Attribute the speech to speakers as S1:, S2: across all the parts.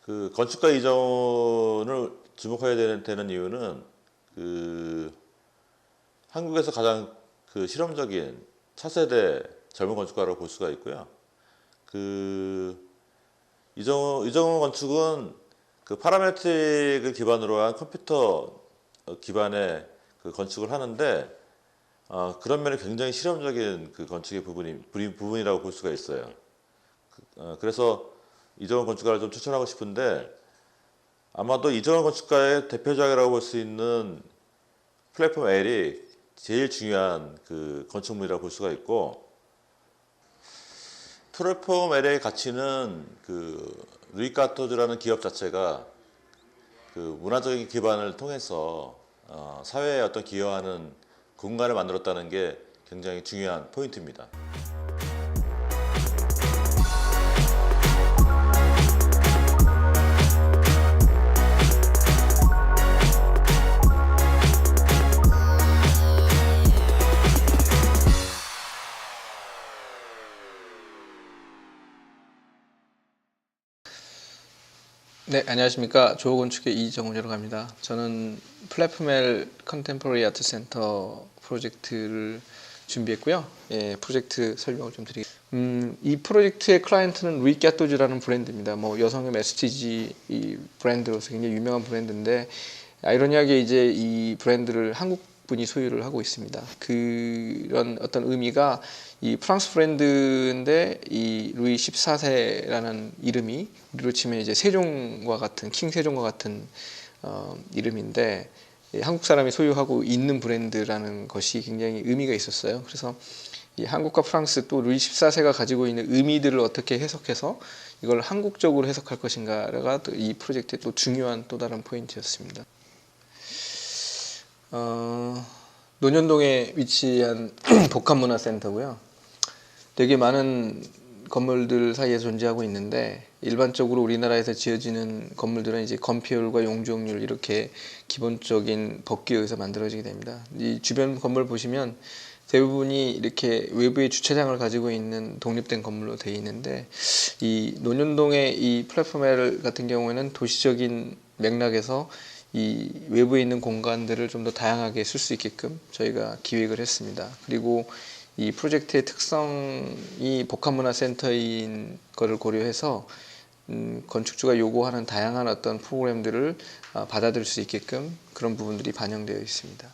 S1: 그 건축가 이전을 주목해야 되는 이유는 한국에서 가장 실험적인 차세대 젊은 건축가라고 볼 수가 있고요. 이정훈 건축은 파라메트릭을 기반으로 한 컴퓨터 기반의 건축을 하는데 그런 면에 굉장히 실험적인 건축의 부분이라고 볼 수가 있어요. 그래서 이정훈 건축가를 좀 추천하고 싶은데, 아마도 이정훈 건축가의 대표작이라고 볼 수 있는 플랫폼 L이 제일 중요한 건축물이라고 볼 수가 있고, 플랫폼 L의 가치는 루이 까토즈라는 기업 자체가 문화적인 기반을 통해서 사회에 어떤 기여하는 공간을 만들었다는 게 굉장히 중요한 포인트입니다.
S2: 네, 안녕하십니까. 조호건축의 이정훈이라고 합니다. 저는 플랫폼 컨템포러리 아트 센터 프로젝트를 준비했고요. 예, 프로젝트 설명을 좀 드리겠습니다. 이 프로젝트의 클라이언트는 루이 까토즈라는 브랜드입니다. 여성용 STG 이 브랜드로서 굉장히 유명한 브랜드인데, 아이러니하게 이제 이 브랜드를 한국 분이 소유를 하고 있습니다. 그런 어떤 의미가, 이 프랑스 브랜드인데 이 루이 14세라는 이름이 우리로 치면 이제 세종과 같은, 킹 세종과 같은 이름인데, 한국 사람이 소유하고 있는 브랜드라는 것이 굉장히 의미가 있었어요. 그래서 이 한국과 프랑스, 또 루이 14세가 가지고 있는 의미들을 어떻게 해석해서 이걸 한국적으로 해석할 것인가가 이 프로젝트의 또 중요한 또 다른 포인트였습니다. 논현동에 위치한 복합문화센터고요. 되게 많은 건물들 사이에 존재하고 있는데, 일반적으로 우리나라에서 지어지는 건물들은 이제 건폐율과 용적률 이렇게 기본적인 법규에 의해서 만들어지게 됩니다. 이 주변 건물 보시면 대부분이 이렇게 외부에 주차장을 가지고 있는 독립된 건물로 되어 있는데, 이 논현동의 이 플랫폼 L 같은 경우에는 도시적인 맥락에서 이 외부에 있는 공간들을 좀 더 다양하게 쓸 수 있게끔 저희가 기획을 했습니다. 그리고 이 프로젝트의 특성이 복합문화센터인 것을 고려해서 건축주가 요구하는 다양한 어떤 프로그램들을 받아들일 수 있게끔 그런 부분들이 반영되어 있습니다.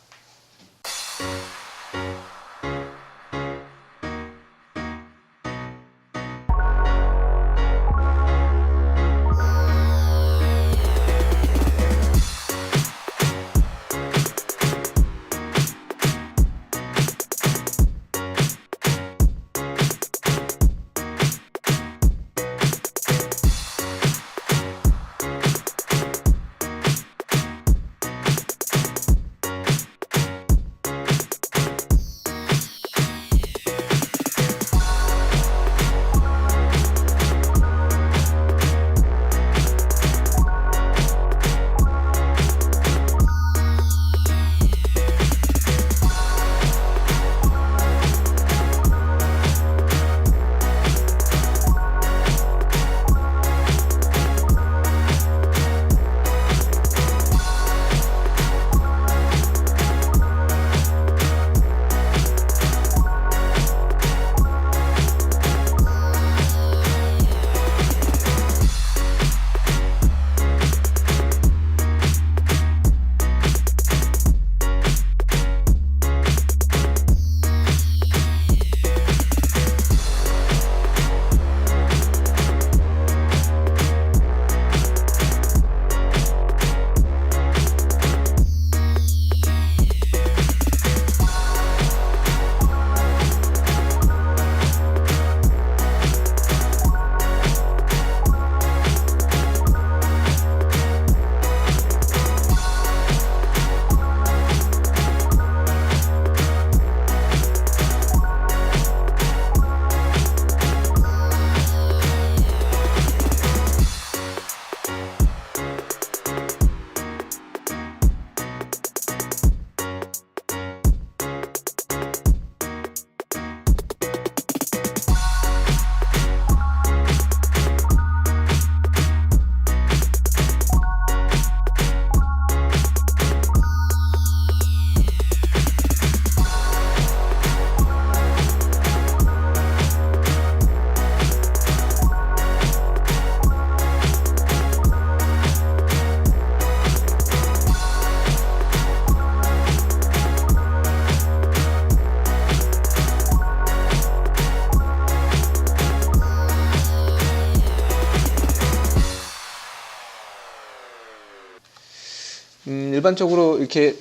S2: 일반적으로 이렇게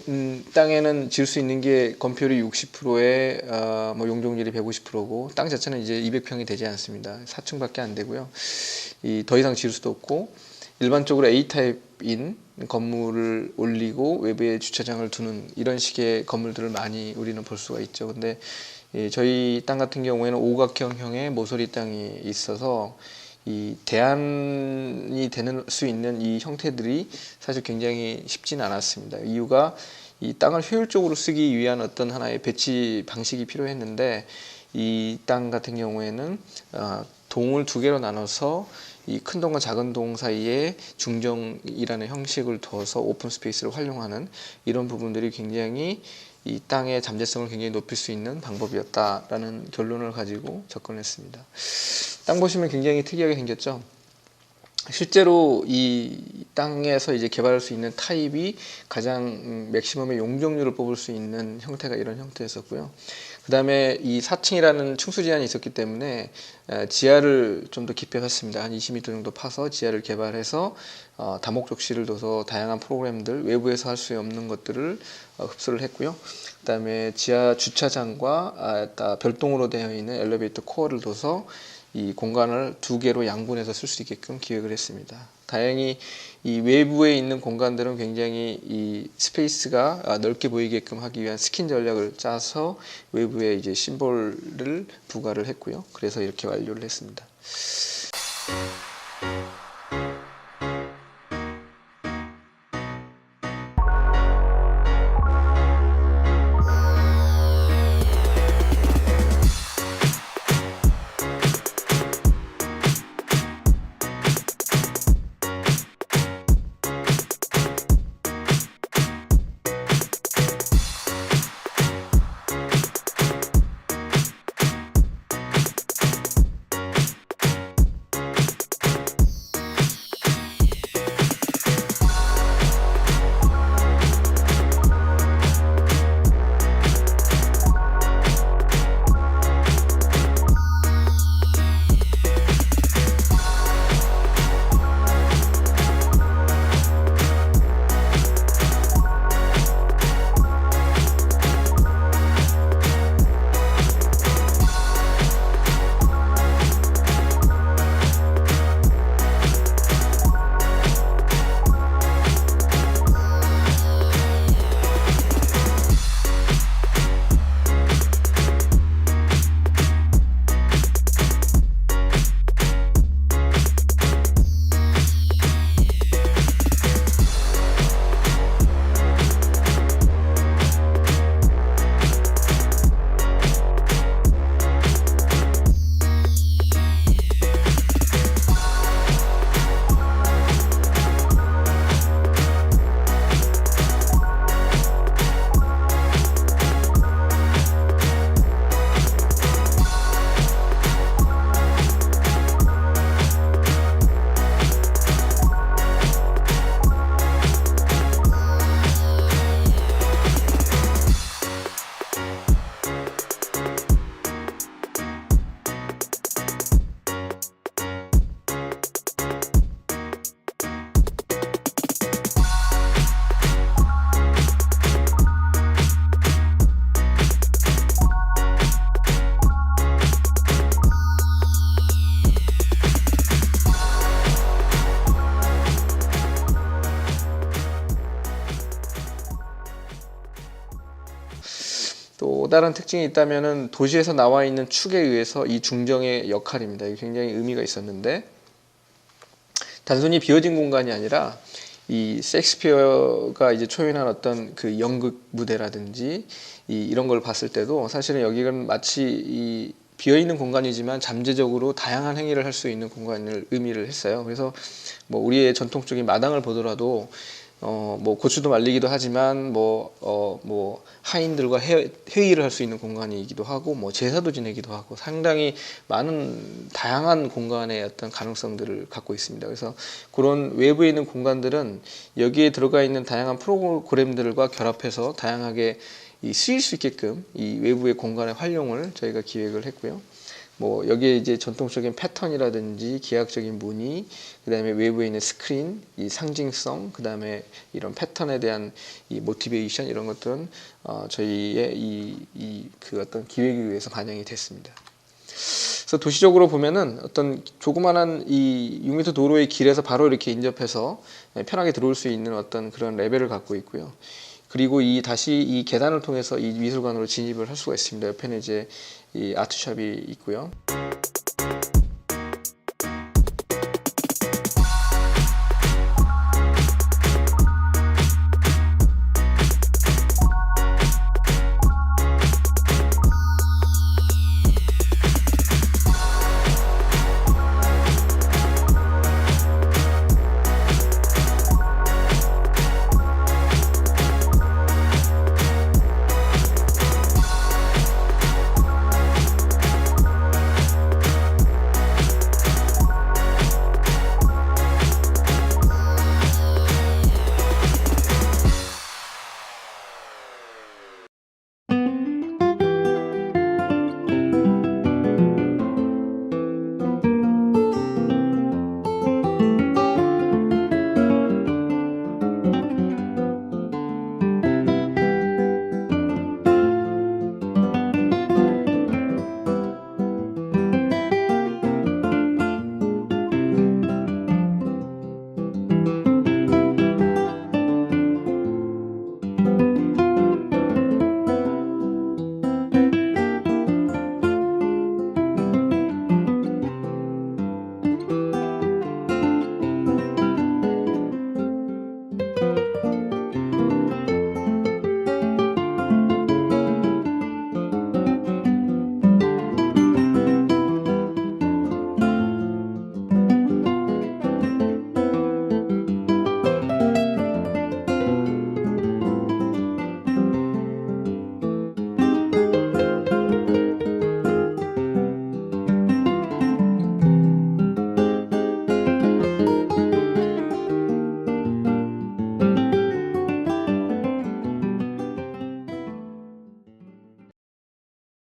S2: 땅에는 지을 수 있는 게 건폐율이 60%에 뭐 용적률이 150%고 땅 자체는 이제 200평이 되지 않습니다. 4층밖에 안 되고요. 더 이상 지을 수도 없고 일반적으로 A 타입인 건물을 올리고 외부에 주차장을 두는 이런 식의 건물들을 많이 우리는 볼 수가 있죠. 근데 저희 땅 같은 경우에는 오각형의 모서리 땅이 있어서 이 대안이 되는 수 있는 이 형태들이 사실 굉장히 쉽지는 않았습니다. 이유가 이 땅을 효율적으로 쓰기 위한 어떤 하나의 배치 방식이 필요했는데 이 땅 같은 경우에는 동을 두 개로 나눠서 이 큰 동과 작은 동 사이에 중정이라는 형식을 둬서 오픈 스페이스를 활용하는 이런 부분들이 굉장히 이 땅의 잠재성을 굉장히 높일 수 있는 방법이었다라는 결론을 가지고 접근했습니다. 땅 보시면 굉장히 특이하게 생겼죠. 실제로 이 땅에서 이제 개발할 수 있는 타입이 가장 맥시멈의 용적률을 뽑을 수 있는 형태가 이런 형태였었고요. 그 다음에 이 4층이라는 층수 제한이 있었기 때문에 지하를 좀 더 깊이 팠습니다. 한 20m 정도 파서 지하를 개발해서 다목적실을 둬서 다양한 프로그램들 외부에서 할 수 없는 것들을 흡수를 했고요. 그 다음에 지하 주차장과 별도로 되어 있는 엘리베이터 코어를 둬서 이 공간을 두 개로 양분해서 쓸 수 있게끔 기획을 했습니다. 다행히 이 외부에 있는 공간들은 굉장히 이 스페이스가 넓게 보이게끔 하기 위한 스킨 전략을 짜서 외부에 이제 심볼을 부과를 했고요. 그래서 이렇게 완료를 했습니다. 또 다른 특징이 있다면은 도시에서 나와 있는 축에 의해서 이 중정의 역할입니다. 이게 굉장히 의미가 있었는데 단순히 비어진 공간이 아니라 이 셰익스피어가 이제 초연한 어떤 그 연극 무대라든지 이런 걸 봤을 때도 사실은 여기는 마치 이 비어 있는 공간이지만 잠재적으로 다양한 행위를 할 수 있는 공간을 의미를 했어요. 그래서 뭐 우리의 전통적인 마당을 보더라도 뭐 고추도 말리기도 하지만 뭐 하인들과 회의를 할 수 있는 공간이기도 하고 뭐 제사도 지내기도 하고 상당히 많은 다양한 공간의 어떤 가능성들을 갖고 있습니다. 그래서 그런 외부에 있는 공간들은 여기에 들어가 있는 다양한 프로그램들과 결합해서 다양하게 쓰일 수 있게끔 이 외부의 공간의 활용을 저희가 기획을 했고요. 뭐 여기에 이제 전통적인 패턴이라든지 기하학적인 무늬, 그다음에 외부에 있는 스크린, 이 상징성, 그다음에 이런 패턴에 대한 이 모티베이션 이런 것들은 저희의 그 어떤 기획에 의해서 반영이 됐습니다. 그래서 도시적으로 보면은 어떤 조그만한 이 6m 도로의 길에서 바로 이렇게 인접해서 편하게 들어올 수 있는 어떤 그런 레벨을 갖고 있고요. 그리고 다시 이 계단을 통해서 이 미술관으로 진입을 할 수가 있습니다. 옆에는 이제 이 아트샵이 있고요.